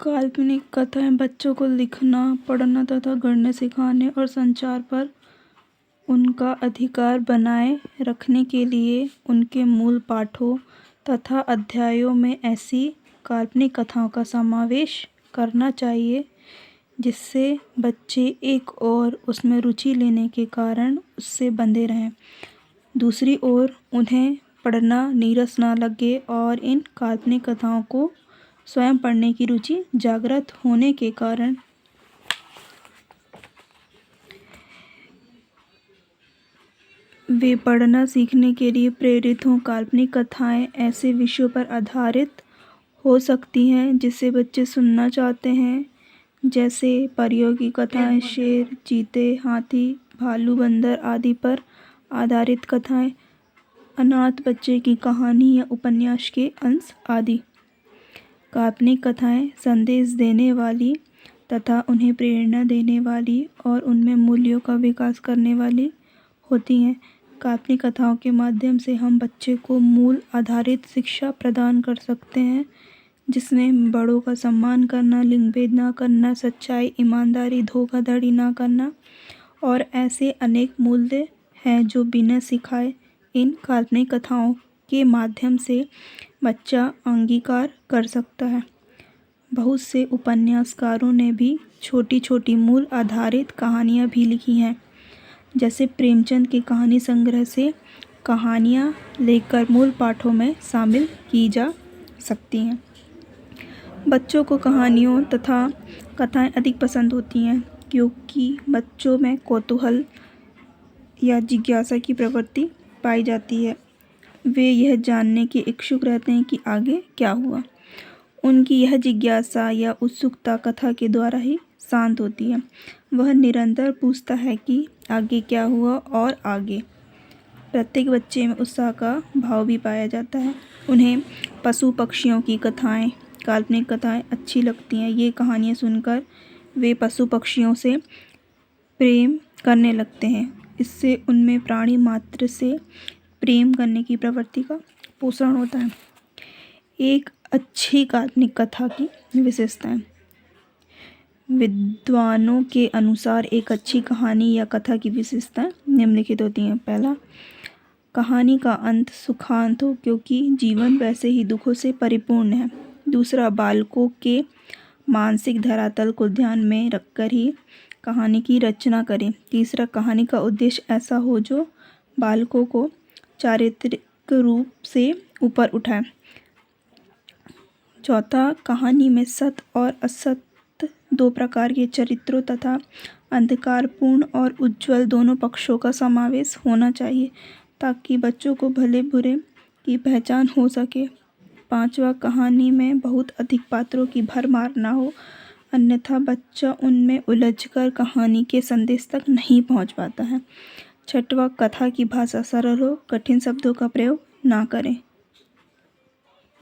काल्पनिक कथाएं बच्चों को लिखना, पढ़ना तथा गढ़ने सिखाने और संचार पर उनका अधिकार बनाए रखने के लिए उनके मूल पाठों तथा अध्यायों में ऐसी काल्पनिक कथाओं का समावेश करना चाहिए जिससे बच्चे एक और उसमें रुचि लेने के कारण उससे बंधे रहें। दूसरी ओर उन्हें पढ़ना नीरस ना लगे और इन काल्पनिक कथाओं को स्वयं पढ़ने की रुचि जागृत होने के कारण वे पढ़ना सीखने के लिए प्रेरित हों। काल्पनिक कथाएं ऐसे विषयों पर आधारित हो सकती हैं जिसे बच्चे सुनना चाहते हैं, जैसे परियों की कथाएं, शेर, चीते, हाथी, भालू, बंदर आदि पर आधारित कथाएं, अनाथ बच्चे की कहानी या उपन्यास के अंश आदि। काल्पनिक कथाएं संदेश देने वाली तथा उन्हें प्रेरणा देने वाली और उनमें मूल्यों का विकास करने वाली होती हैं। काल्पनिक कथाओं के माध्यम से हम बच्चे को मूल आधारित शिक्षा प्रदान कर सकते हैं, जिसमें बड़ों का सम्मान करना, लिंग भेद ना करना, सच्चाई, ईमानदारी, धोखाधड़ी ना करना और ऐसे अनेक मूल्य हैं जो बिना सिखाए इन काल्पनिक कथाओं के माध्यम से बच्चा अंगीकार कर सकता है। बहुत से उपन्यासकारों ने भी छोटी छोटी मूल आधारित कहानियाँ भी लिखी हैं, जैसे प्रेमचंद के कहानी संग्रह से कहानियाँ लेकर मूल पाठों में शामिल की जा सकती हैं। बच्चों को कहानियों तथा कथाएं अधिक पसंद होती हैं क्योंकि बच्चों में कौतूहल या जिज्ञासा की प्रवृत्ति पाई जाती है। वे यह जानने के इच्छुक रहते हैं कि आगे क्या हुआ। उनकी यह जिज्ञासा या उत्सुकता कथा के द्वारा ही शांत होती है। वह निरंतर पूछता है कि आगे क्या हुआ और आगे। प्रत्येक बच्चे में उत्साह का भाव भी पाया जाता है। उन्हें पशु पक्षियों की कथाएं, काल्पनिक कथाएं अच्छी लगती हैं। ये कहानियाँ सुनकर वे पशु पक्षियों से प्रेम करने लगते हैं। इससे उनमें प्राणी मात्र से प्रेम करने की प्रवृत्ति का पोषण होता है। एक अच्छी काल्पनिक कथा की विशेषताएं। विद्वानों के अनुसार एक अच्छी कहानी या कथा की विशेषताएं निम्नलिखित होती हैं। पहला, कहानी का अंत सुखांत हो क्योंकि जीवन वैसे ही दुखों से परिपूर्ण है। दूसरा, बालकों के मानसिक धरातल को ध्यान में रखकर ही कहानी की रचना करें। तीसरा, कहानी का उद्देश्य ऐसा हो जो बालकों को चारित्रिक रूप से ऊपर उठाए। चौथा, कहानी में सत्य और असत्य दो प्रकार के चरित्रों तथा अंधकारपूर्ण और उज्ज्वल दोनों पक्षों का समावेश होना चाहिए ताकि बच्चों को भले बुरे की पहचान हो सके। पांचवा, कहानी में बहुत अधिक पात्रों की भरमार ना हो, अन्यथा बच्चा उनमें उलझकर कहानी के संदेश तक नहीं पहुंच पाता है। छठवां, कथा की भाषा सरल हो, कठिन शब्दों का प्रयोग ना करें।